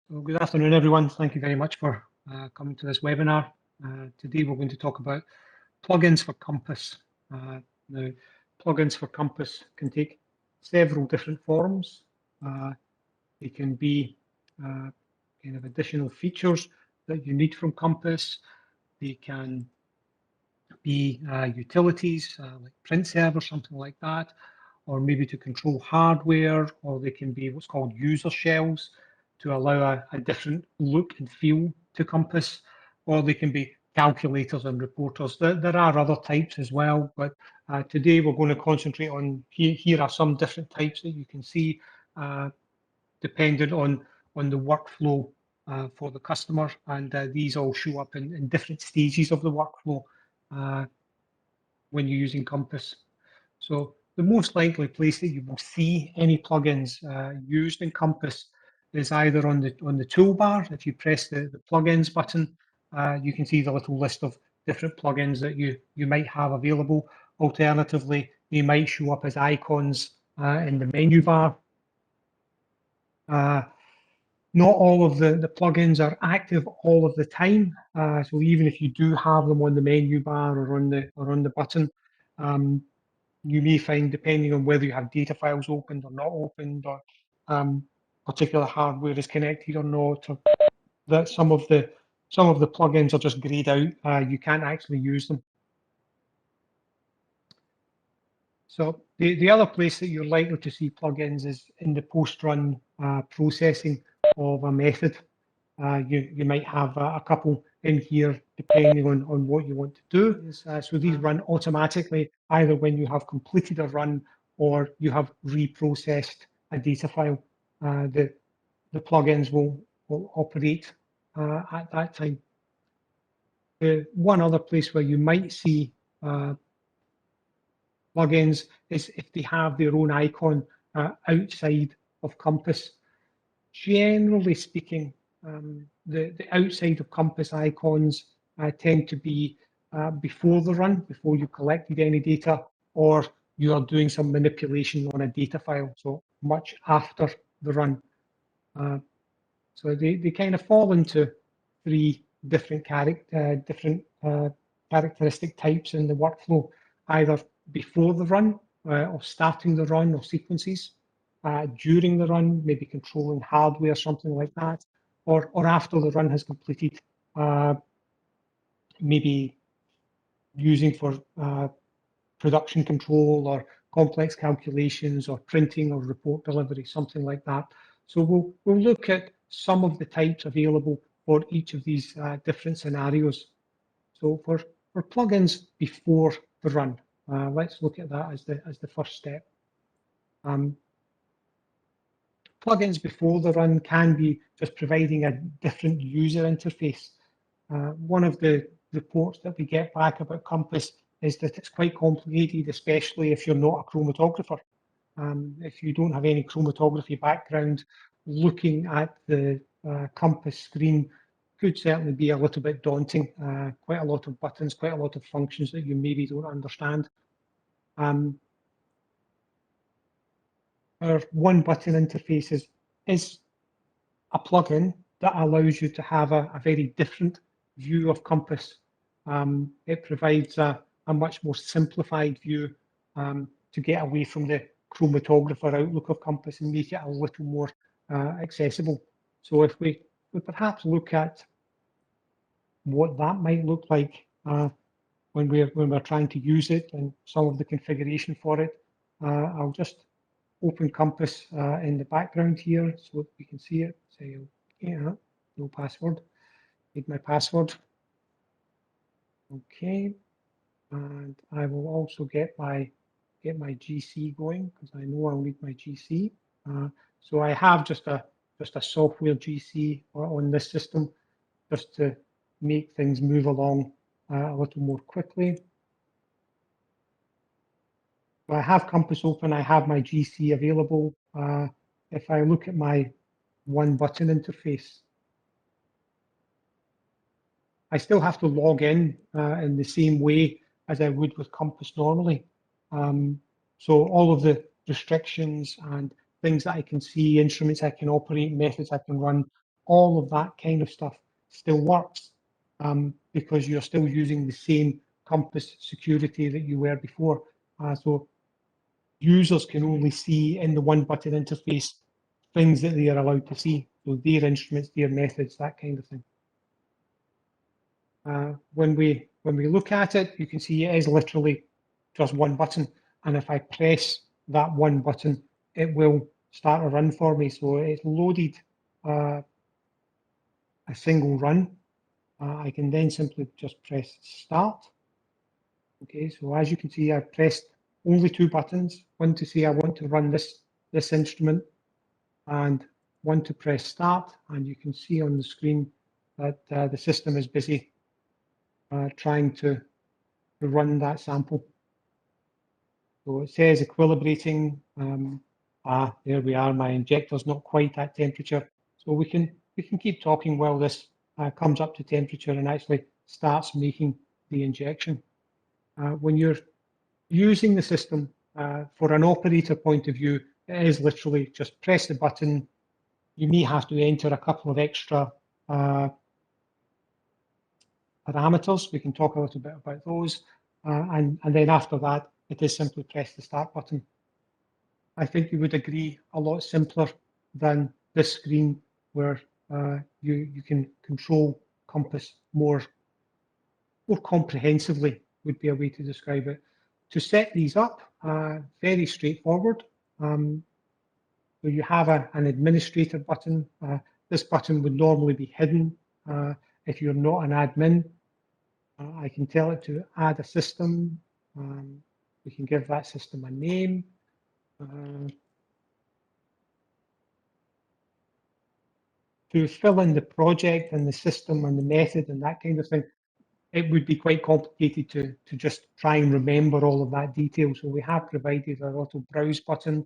Well, good afternoon, everyone. Thank you very much for coming to this webinar. Today we're going to talk about plugins for Compass. Now, plugins for Compass can take several different forms. They can be kind of additional features that you need from Compass. They can be utilities like print server, something like that, or maybe to control hardware, or they can be what's called user shells to allow a different look and feel to Compass, or they can be calculators and reporters. There are other types as well, but today we're going to concentrate on, here are some different types that you can see dependent on the workflow for the customer, and these all show up in different stages of the workflow when you're using Compass. So the most likely place that you will see any plugins used in Compass is either on the toolbar. If you press the plugins button, you can see the little list of different plugins that you might have available. Alternatively, they might show up as icons in the menu bar. Not all of the plugins are active all of the time. So even if you do have them on the menu bar or on the button, you may find, depending on whether you have data files opened or not opened, or particular hardware is connected or not, or that some of the plugins are just grayed out. You can't actually use them. So the other place that you're likely to see plugins is in the post-run processing of a method. You might have a couple in here depending on what you want to do. So these run automatically either when you have completed a run or you have reprocessed a data file. The plugins will operate at that time. One other place where you might see plugins is if they have their own icon outside of Compass. Generally speaking, the outside of Compass icons tend to be before the run, before you collected any data, or you are doing some manipulation on a data file, so much after the run. So they kind of fall into three different characteristic types in the workflow, either before the run, or starting the run, or sequences, during the run, maybe controlling hardware, something like that, or after the run has completed, maybe using for production control or complex calculations or printing or report delivery, something like that. So we'll look at some of the types available for each of these different scenarios. So for plugins before the run, let's look at that as the first step. Plugins before the run can be just providing a different user interface. One of the reports that we get back about Compass is that it's quite complicated, especially if you're not a chromatographer. If you don't have any chromatography background, looking at the Compass screen could certainly be a little bit daunting. Quite a lot of buttons, quite a lot of functions that you maybe don't understand. Our one button interface is a plugin that allows you to have a very different view of Compass. It provides a much more simplified view to get away from the chromatographer outlook of Compass and make it a little more accessible. So if we perhaps look at what that might look like when we're trying to use it and some of the configuration for it, I'll just open Compass in the background here so we can see it. Say, okay, no password. Need my password. Okay, and I will also get my GC going because I know I'll need my GC. So I have just a software GC on this system just to make things move along a little more quickly. So I have Compass open, I have my GC available. If I look at my one button interface, I still have to log in the same way as I would with Compass normally. So all of the restrictions and things that I can see, instruments I can operate, methods I can run, all of that kind of stuff still works because you're still using the same compass security that you were before. So users can only see in the one button interface things that they are allowed to see. So their instruments, their methods, that kind of thing. When we look at it, you can see it is literally just one button. And if I press that one button, it will start a run for me. So it's loaded a single run. I can then simply just press start. Okay, so as you can see, I've pressed only two buttons, one to say I want to run this instrument, and one to press start. And you can see on the screen that the system is busy trying to run that sample. So it says equilibrating. There we are. My injector's not quite at temperature. So we can keep talking while this comes up to temperature and actually starts making the injection. When you're using the system for an operator point of view, it is literally just press the button. You may have to enter a couple of extra parameters. We can talk a little bit about those. And then after that, it is simply press the start button. I think you would agree a lot simpler than this screen where you can control Compass more comprehensively would be a way to describe it. To set these up, very straightforward. So you have an administrator button. This button would normally be hidden if you're not an admin. I can tell it to add a system. We can give that system a name. To fill in the project and the system and the method and that kind of thing, it would be quite complicated to just try and remember all of that detail. So we have provided a little browse button.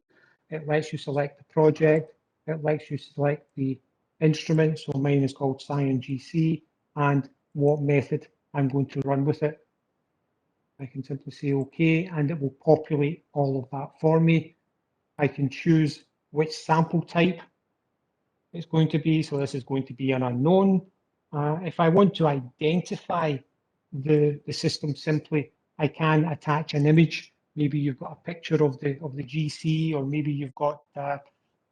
It lets you select the project. It lets you select the instrument. So mine is called SCION GC and what method I'm going to run with it. I can simply say OK, and it will populate all of that for me. I can choose which sample type it's going to be. So this is going to be an unknown. If I want to identify the system simply, I can attach an image. Maybe you've got a picture of the GC, or maybe you've got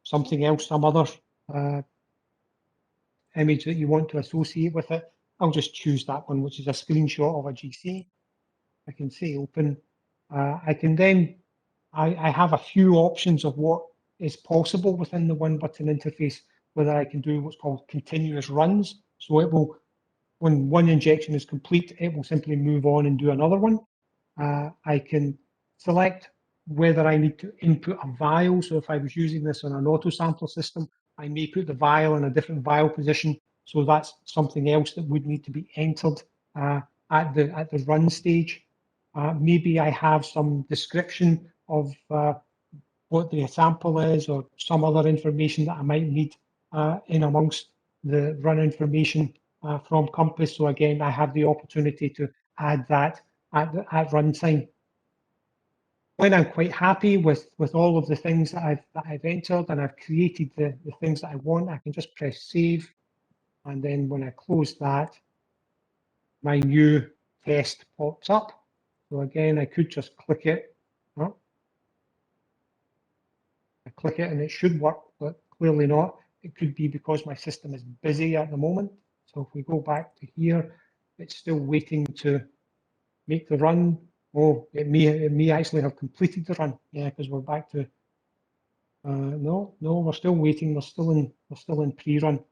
something else, some other image that you want to associate with it. I'll just choose that one, which is a screenshot of a GC. I can say open. I can then, I have a few options of what is possible within the one button interface, whether I can do what's called continuous runs. So it will, when one injection is complete, it will simply move on and do another one. I can select whether I need to input a vial. So if I was using this on an auto sampler system, I may put the vial in a different vial position. So that's something else that would need to be entered at the run stage. Maybe I have some description of what the sample is, or some other information that I might need in amongst the run information from Compass. So again, I have the opportunity to add that at runtime. When I'm quite happy with all of the things that I've entered and I've created the things that I want, I can just press save. And then when I close that, my new test pops up. So again, I could just click it. Oh, I click it and it should work, but clearly not. It could be because my system is busy at the moment. So if we go back to here, it's still waiting to make the run. Oh, it may actually have completed the run. Yeah, because we're back to no, we're still waiting. We're still in pre-run.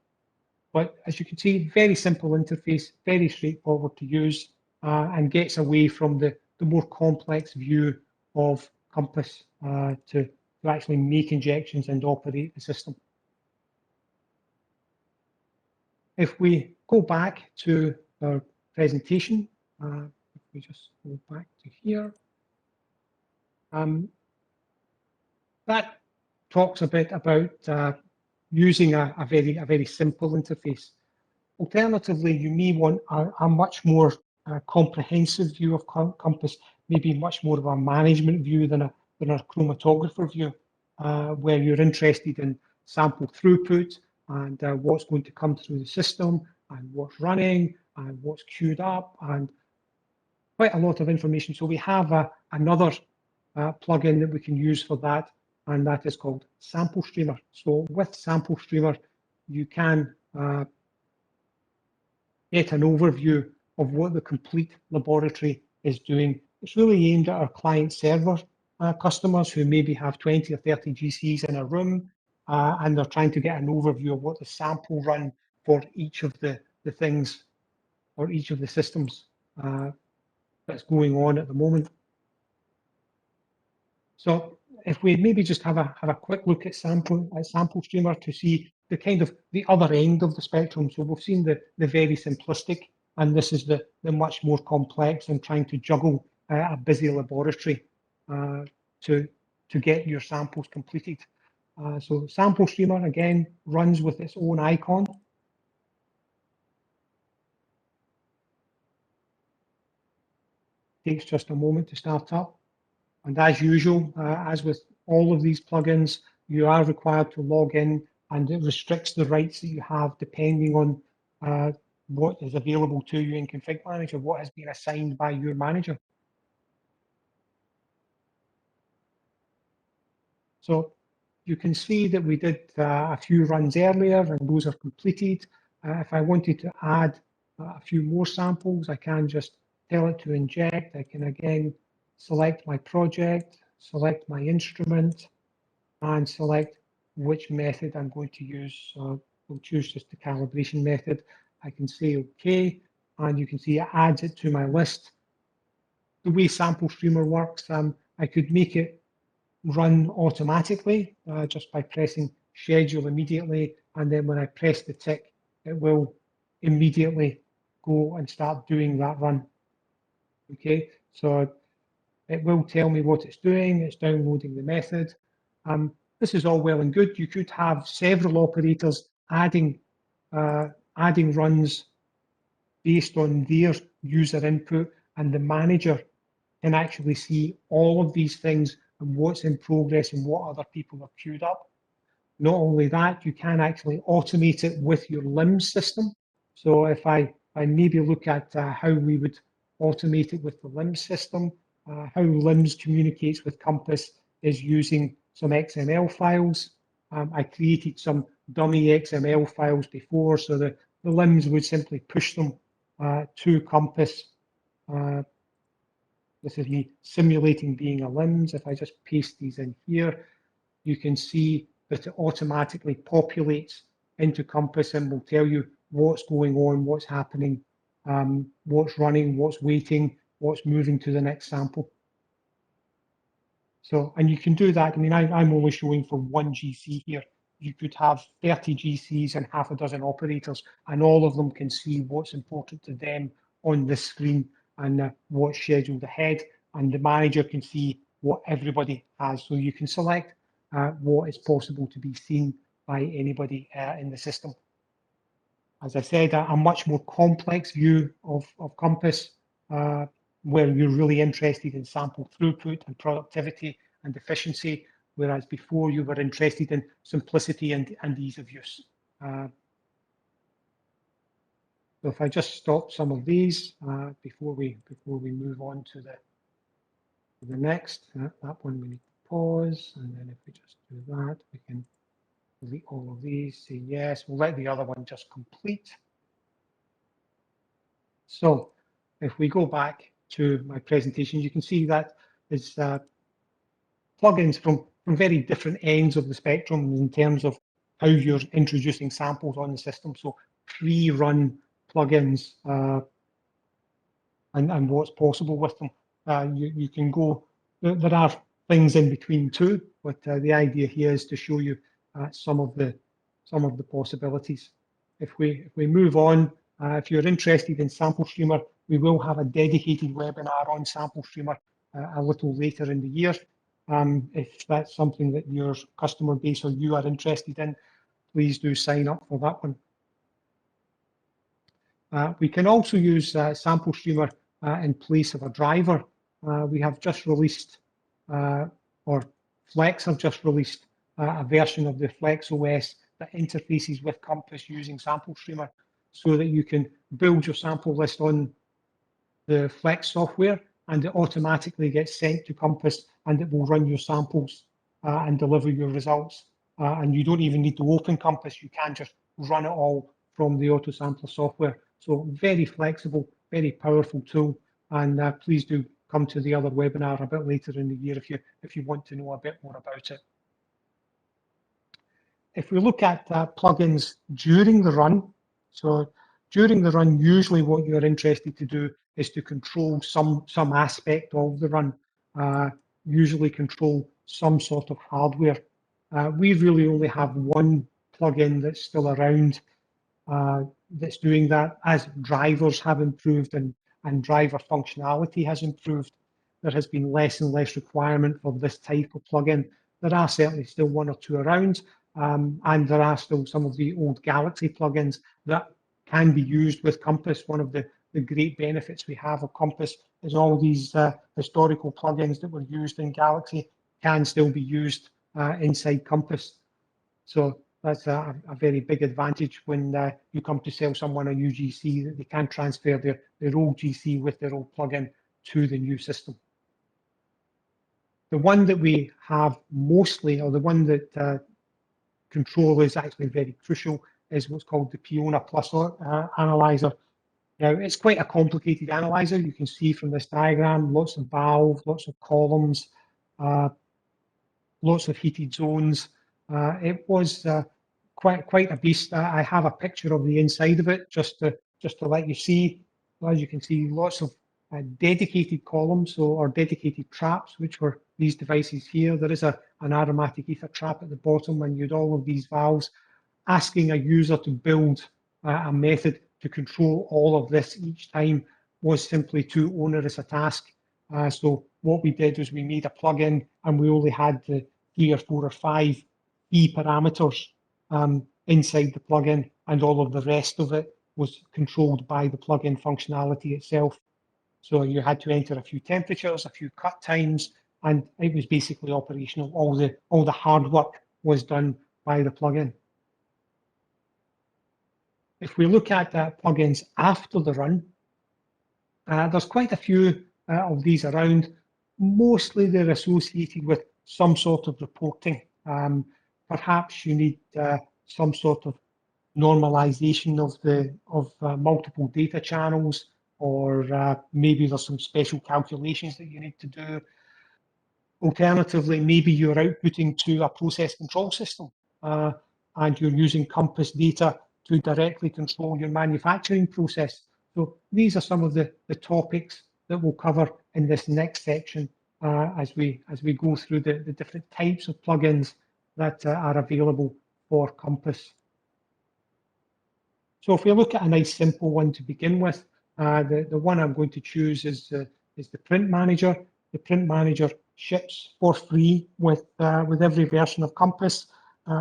But as you can see, very simple interface, very straightforward to use, and gets away from the more complex view of Compass to actually make injections and operate the system. If we go back to our presentation, if we just go back to here, that talks a bit about using a very simple interface. Alternatively, you may want a much more comprehensive view of Compass, maybe much more of a management view than a chromatographer view, where you're interested in sample throughput, and what's going to come through the system and what's running and what's queued up and quite a lot of information. So we have another plugin that we can use for that, and that is called Sample Streamer. So with Sample Streamer, you can get an overview of what the complete laboratory is doing. It's really aimed at our client server customers who maybe have 20 or 30 GCs in a room, and they're trying to get an overview of what the sample run for each of the things or each of the systems that's going on at the moment. So if we maybe just have a quick look at sample streamer to see the kind of the other end of the spectrum. So we've seen the very simplistic, and this is the much more complex and trying to juggle a busy laboratory to get your samples completed. So sample streamer again runs with its own icon. Takes just a moment to start up. And as usual, as with all of these plugins, you are required to log in, and it restricts the rights that you have depending on what is available to you in Config Manager, what has been assigned by your manager. So you can see that we did a few runs earlier, and those are completed. If I wanted to add a few more samples, I can just tell it to inject. I can again select my project, select my instrument, and select which method I'm going to use. So we'll choose just the calibration method. I can say OK, and you can see it adds it to my list. The way Sample Streamer works, I could make it run automatically just by pressing schedule immediately, and then when I press the tick, it will immediately go and start doing that run. Okay, so it will tell me what it's doing. It's downloading the method. This is all well and good. You could have several operators adding runs based on their user input, and the manager can actually see all of these things and what's in progress and what other people have queued up. Not only that, you can actually automate it with your LIMS system. So if I maybe look at how we would automate it with the LIMS system, how LIMS communicates with Compass is using some XML files. I created some dummy XML files before, so the LIMS would simply push them to Compass. This is me simulating being a LIMS. If I just paste these in here, you can see that it automatically populates into Compass and will tell you what's going on, what's happening, what's running, what's waiting, what's moving to the next sample. So, and you can do that. I mean, I'm only showing for one GC here. You could have 30 GCs and half a dozen operators, and all of them can see what's important to them on this screen and what's scheduled ahead, and the manager can see what everybody has. So you can select what is possible to be seen by anybody in the system. As I said, a much more complex view of Compass, where you're really interested in sample throughput and productivity and efficiency, whereas before you were interested in simplicity and ease of use. So if I just stop some of these before we move on to the next, that one we need to pause, and then if we just do that, we can delete all of these, say yes, we'll let the other one just complete. So if we go back to my presentation, you can see that it's plugins from very different ends of the spectrum in terms of how you're introducing samples on the system. So pre-run plugins and what's possible with them. You can go, there are things in between too, but the idea here is to show you some of the possibilities. If we move on, if you're interested in Sample Streamer, we will have a dedicated webinar on Sample Streamer a little later in the year. If that's something that your customer base or you are interested in, please do sign up for that one. We can also use Sample Streamer in place of a driver. We have just released, or Flex have just released a version of the Flex OS that interfaces with Compass using Sample Streamer, so that you can build your sample list on the Flex software, and it automatically gets sent to Compass, and it will run your samples and deliver your results. And you don't even need to open Compass, you can just run it all from the AutoSampler software. So very flexible, very powerful tool, and please do come to the other webinar a bit later in the year if you want to know a bit more about it. If we look at plugins during the run, so during the run, usually what you're interested to do is to control some aspect of the run, usually control some sort of hardware. We really only have one plugin that's still around that's doing that. As drivers have improved and driver functionality has improved, there has been less and less requirement for this type of plugin. There are certainly still one or two around, and there are still some of the old Galaxy plugins that can be used with Compass. One of the great benefits we have of Compass is all these historical plugins that were used in Galaxy can still be used inside Compass. So that's a very big advantage when you come to sell someone a new GC, that they can transfer their old GC with their old plugin to the new system. The one that we have mostly, or the one that control is actually very crucial, is what's called the Piona Plus analyzer. Now, it's quite a complicated analyzer. You can see from this diagram, lots of valves, lots of columns, lots of heated zones. It was quite a beast. I have a picture of the inside of it just to let you see. As you can see, lots of dedicated columns, or dedicated traps, which were these devices here. There is an aromatic ether trap at the bottom, and you had all of these valves. Asking a user to build a method to control all of this each time was simply too onerous a task. So what we did was we made a plugin, and we only had the 3 or 4 or 5 key parameters inside the plugin, and all of the rest of it was controlled by the plugin functionality itself. So you had to enter a few temperatures, a few cut times, and it was basically operational. All the hard work was done by the plugin. If we look at plugins after the run, there's quite a few of these around. Mostly they're associated with some sort of reporting. Perhaps you need some sort of normalization of multiple data channels, or maybe there's some special calculations that you need to do. Alternatively, maybe you're outputting to a process control system, and you're using Compass data to directly control your manufacturing process. So these are some of the topics that we'll cover in this next section as we go through the different types of plugins that are available for Compass. So if we look at a nice simple one to begin with, the one I'm going to choose is the Print Manager. The Print Manager ships for free with every version of Compass.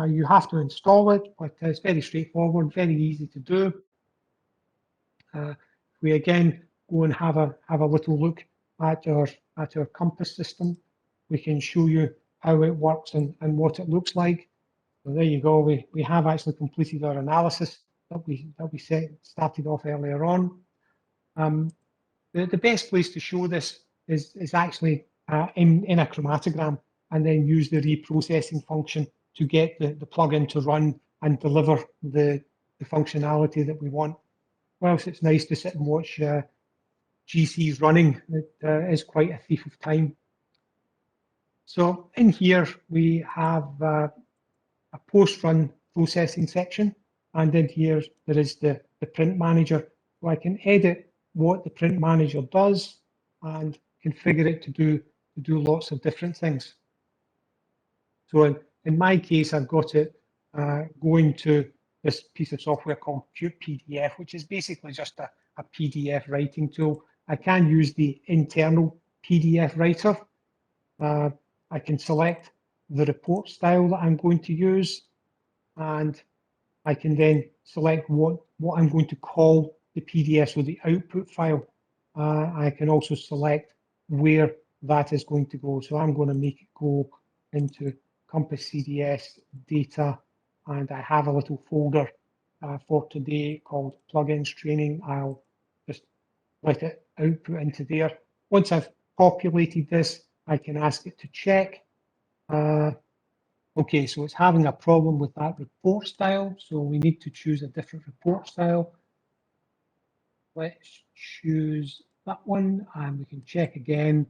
You have to install it, but it's very straightforward, very easy to do. We again go and have a little look at our Compass system. We can show you how it works and what it looks like. So there you go. We have actually completed our analysis that we started off earlier on. The best place to show this is actually in a chromatogram, and then use the reprocessing function to get the plugin to run and deliver the functionality that we want. Whilst it's nice to sit and watch GCs running, it is quite a thief of time. So in here we have a post-run processing section, and in here there is the Print Manager, so I can edit what the Print Manager does and configure it to do lots of different things. So in my case, I've got it going to this piece of software called PDF, which is basically just a PDF writing tool. I can use the internal PDF writer. I can select the report style that I'm going to use, and I can then select what I'm going to call the PDF, so the output file. I can also select where that is going to go. So I'm going to make it go into Compass CDS data and I have a little folder for today called plugins training. I'll just let it output into there. Once I've populated this, I can ask it to check. Okay, so it's having a problem with that report style, so we need to choose a different report style. Let's choose that one, and we can check again.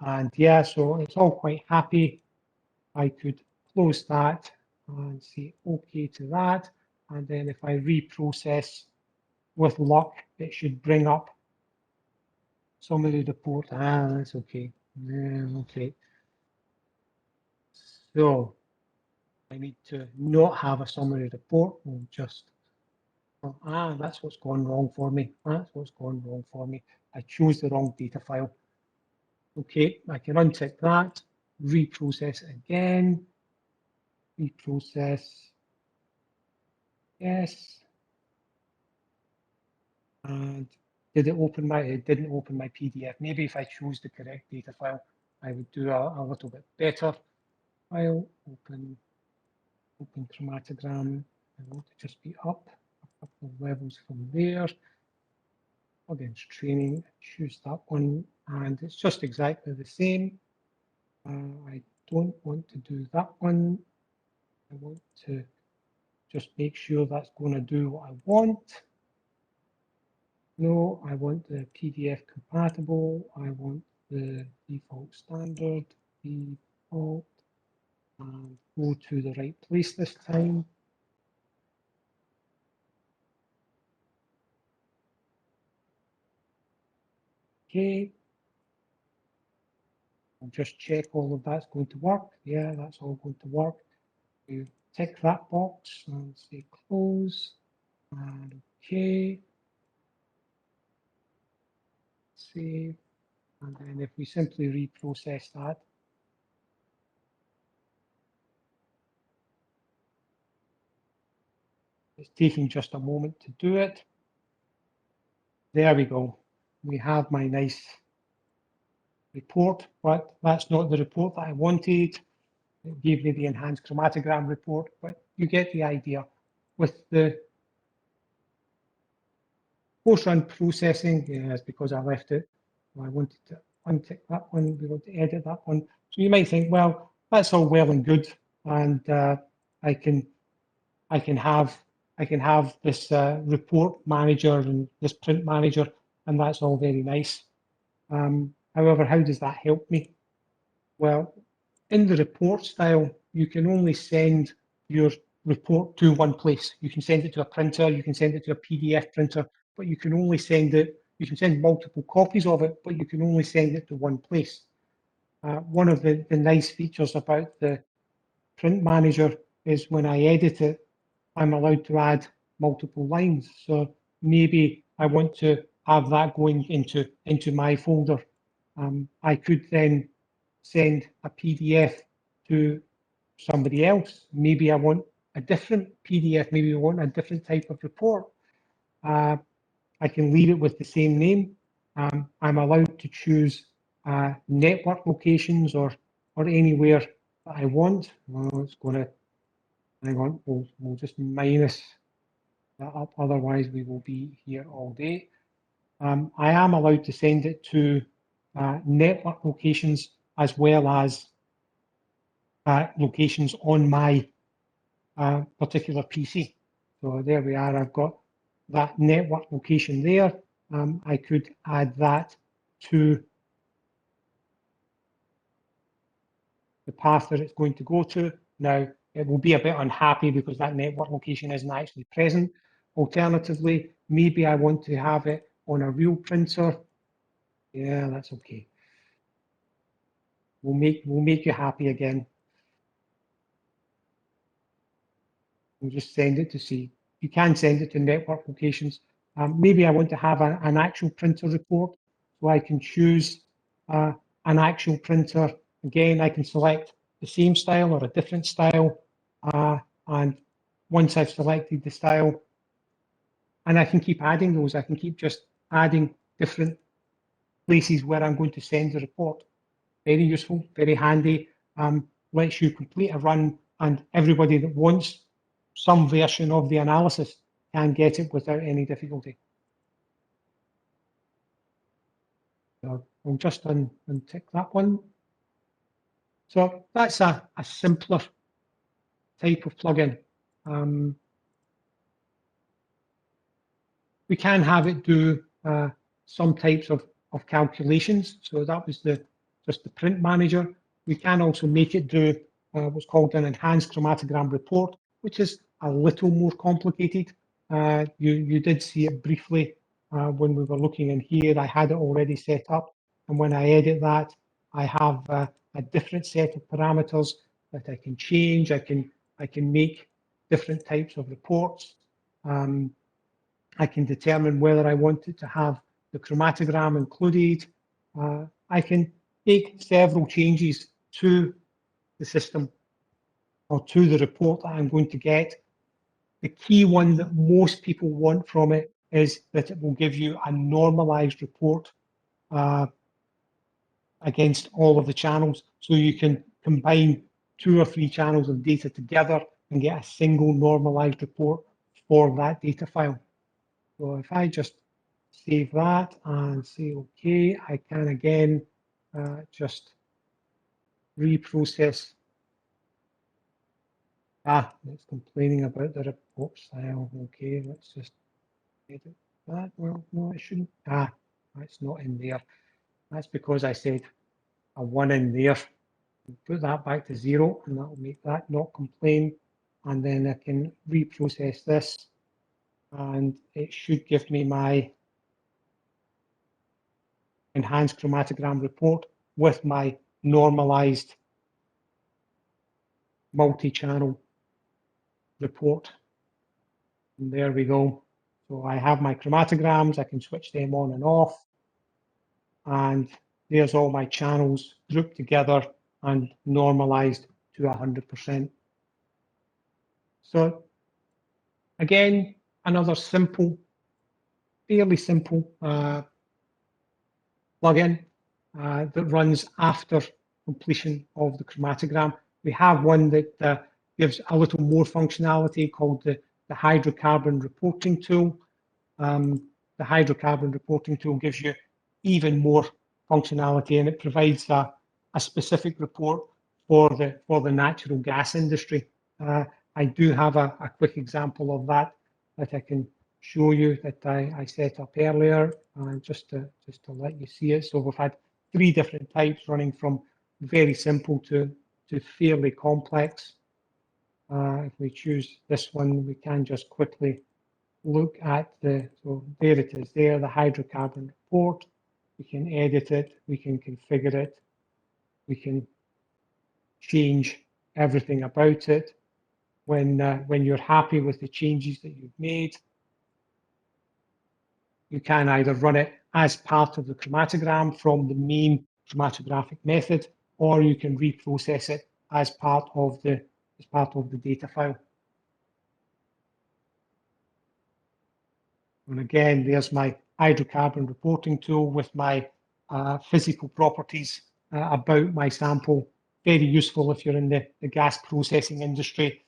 And yeah, so it's all quite happy. I could close that and say OK to that. And then if I reprocess with luck, it should bring up summary report. That's okay. Yeah, okay. So I need to not have a summary report. We'll just, that's what's gone wrong for me. That's what's gone wrong for me. I chose the wrong data file. Okay, I can untick that, reprocess it again, reprocess, yes. And did it open my, it didn't open my PDF. Maybe if I chose the correct data file, I would do a little bit better. File, open chromatogram. I want to just be up a couple of levels from there. Plugins training, choose that one, and it's just exactly the same. I don't want to do that one. I want to just make sure that's going to do what I want. No, I want the PDF compatible. I want the default standard, default, and go to the right place this time. Okay. I'll just check all of that's going to work. Yeah, that's all going to work. You tick that box and say close. And okay. Save. And then if we simply reprocess that, it's taking just a moment to do it. There we go. We have my nice report, but that's not the report that I wanted. It gave me the enhanced chromatogram report, but you get the idea. With the post-run processing, yeah, it's because I left it. I wanted to untick that one, we want to edit that one. So you might think, well, that's all well and good, and I can have this report manager and this print manager, and that's all very nice. However, how does that help me? Well, in the report style, you can only send your report to one place. You can send it to a printer, you can send it to a PDF printer, but you can only send it, you can send multiple copies of it, but you can only send it to one place. One of the nice features about the print manager is when I edit it, I'm allowed to add multiple lines. So maybe I want to have that going into my folder. I could then send a PDF to somebody else. Maybe I want a different PDF, maybe I want a different type of report. I can leave it with the same name. I'm allowed to choose network locations or anywhere that I want. Well, it's going to, hang on, we'll just minus that up, otherwise we will be here all day. I am allowed to send it to network locations as well as locations on my particular PC. So there we are, I've got that network location there. I could add that to the path that it's going to go to. Now, it will be a bit unhappy because that network location isn't actually present. Alternatively, maybe I want to have it on a real printer. Yeah, that's okay. We'll make you happy again. We'll just send it to see. You can send it to network locations. Maybe I want to have an actual printer report, so I can choose an actual printer. Again, I can select the same style or a different style. And once I've selected the style, and I can keep adding those, I can keep just adding different places where I'm going to send the report. Very useful, very handy. Lets you complete a run, and everybody that wants some version of the analysis can get it without any difficulty. So I'll just untick that one. So that's a simpler type of plugin. We can have it do some types of calculations. So that was just the print manager. We can also make it do what's called an enhanced chromatogram report, which is a little more complicated. You did see it briefly when we were looking in here. I had it already set up, and when I edit that, I have a different set of parameters that I can change. I can make different types of reports. I can determine whether I want it to have the chromatogram included. I can make several changes to the system or to the report that I'm going to get. The key one that most people want from it is that it will give you a normalized report against all of the channels. So you can combine 2 or 3 channels of data together and get a single normalized report for that data file. So if I just save that and say OK, I can again just reprocess. It's complaining about the report style. OK, let's just edit that. Well, no, it shouldn't. That's not in there. That's because I said a 1 in there. Put that back to 0, and that will make that not complain. And then I can reprocess this, and it should give me my enhanced chromatogram report with my normalized multi-channel report. And there we go. So I have my chromatograms, I can switch them on and off. And there's all my channels grouped together and normalized to 100%. So again, another simple, fairly simple plugin that runs after completion of the chromatogram. We have one that gives a little more functionality called the hydrocarbon reporting tool. The hydrocarbon reporting tool gives you even more functionality, and it provides a specific report for the natural gas industry. I do have a quick example of that I can show you that I set up earlier, just to let you see it. So we've had 3 different types running from very simple to fairly complex. If we choose this one, we can just quickly look at so there it is there, the hydrocarbon report. We can edit it, we can configure it, we can change everything about it. When you're happy with the changes that you've made, you can either run it as part of the chromatogram from the main chromatographic method, or you can reprocess it as part of the data file. And again, there's my hydrocarbon reporting tool with my physical properties about my sample. Very useful if you're in the gas processing industry.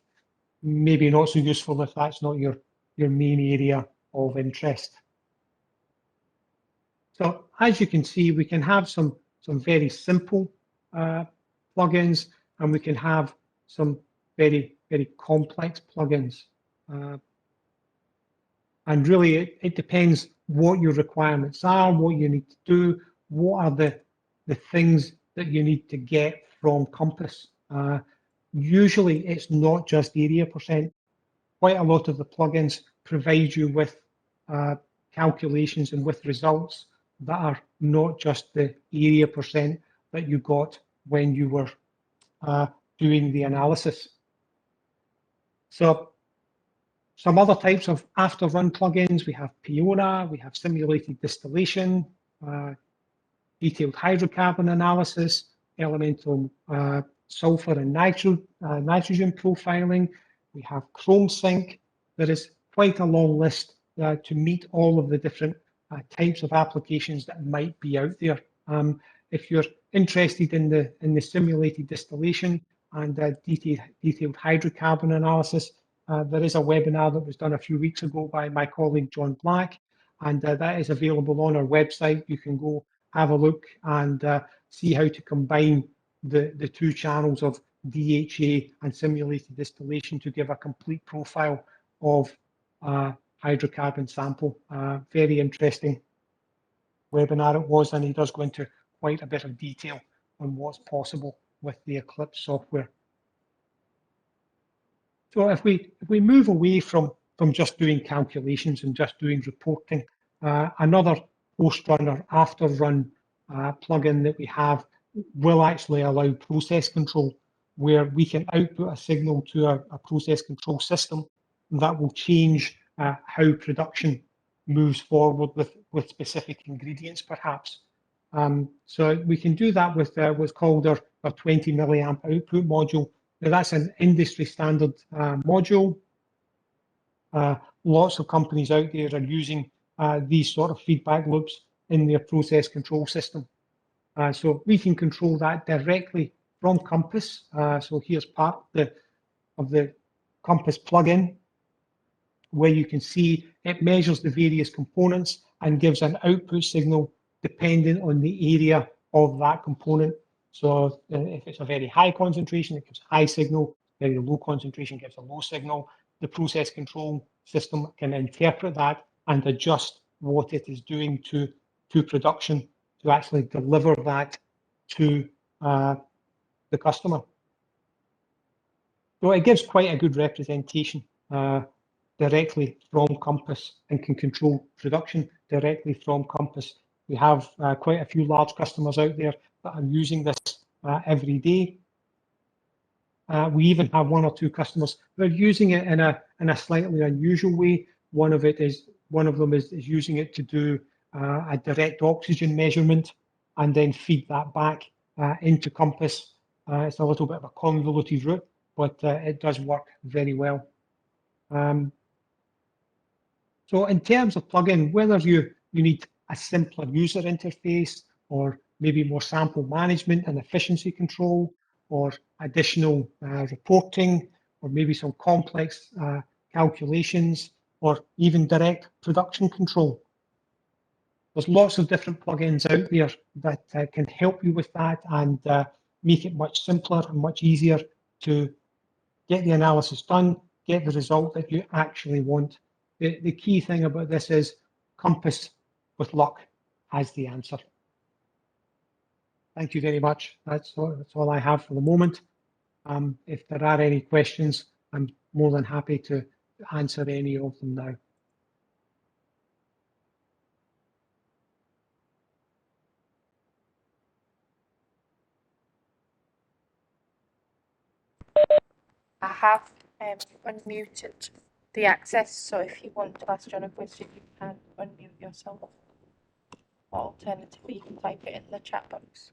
Maybe not so useful if that's not your main area of interest. So as you can see, we can have some very simple plugins, and we can have some very, very complex plugins. And really, it depends what your requirements are, what you need to do, what are the things that you need to get from Compass. Usually, it's not just area percent. Quite a lot of the plugins provide you with calculations and with results that are not just the area percent that you got when you were doing the analysis. So some other types of after-run plugins, we have Peona, we have simulated distillation, detailed hydrocarbon analysis, elemental sulfur and nitrogen profiling. We have ChromeSync. There is quite a long list to meet all of the different types of applications that might be out there. If you're interested in the simulated distillation and detailed hydrocarbon analysis, there is a webinar that was done a few weeks ago by my colleague John Black, and that is available on our website. You can go have a look and see how to combine the two channels of DHA and simulated distillation to give a complete profile of hydrocarbon sample. Very interesting webinar it was, and he does go into quite a bit of detail on what's possible with the Eclipse software. So if we move away from just doing calculations and just doing reporting, another post-run or after-run plugin that we have will actually allow process control, where we can output a signal to a process control system that will change how production moves forward with specific ingredients, perhaps. So we can do that with what's called our 20 milliamp output module. Now that's an industry standard module. Lots of companies out there are using these sort of feedback loops in their process control system. So we can control that directly from Compass. So here's part of the Compass plugin, where you can see it measures the various components and gives an output signal dependent on the area of that component. So if it's a very high concentration, it gives high signal. Very low concentration gives a low signal. The process control system can interpret that and adjust what it is doing to production to actually deliver that to the customer. So it gives quite a good representation directly from Compass and can control production directly from Compass. We have quite a few large customers out there that are using this every day. We even have one or two customers that are using it in a slightly unusual way. One of them is using it to do a direct oxygen measurement and then feed that back into Compass. It's a little bit of a convoluted route, but it does work very well. So in terms of plugin, whether you need a simpler user interface or maybe more sample management and efficiency control, or additional reporting, or maybe some complex calculations, or even direct production control. There's lots of different plugins out there that can help you with that and make it much simpler and much easier to get the analysis done, get the result that you actually want. The key thing about this is Compass, with luck, has the answer. Thank you very much. That's all I have for the moment. If there are any questions, I'm more than happy to answer any of them now. I have unmuted the access, so if you want to ask John a question, you can unmute yourself. Or alternatively, you can type it in the chat box.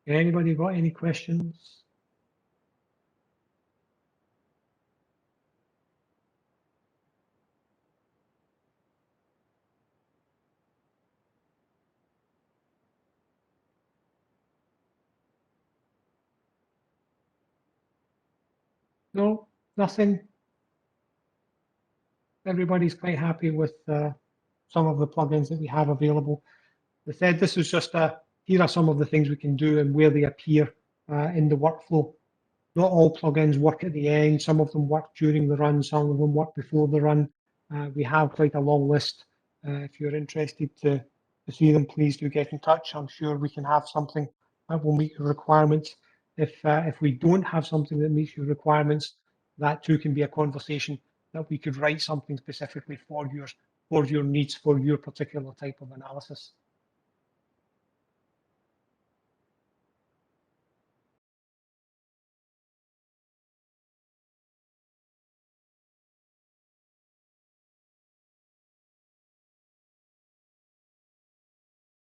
Anybody got any questions? No, nothing. Everybody's quite happy with some of the plugins that we have available. As I said, this is just here are some of the things we can do and where they appear in the workflow. Not all plugins work at the end. Some of them work during the run. Some of them work before the run. We have quite a long list. If you're interested to see them, please do get in touch. I'm sure we can have something that will meet your requirements. If we don't have something that meets your requirements, that too can be a conversation that we could write something specifically for your needs, for your particular type of analysis.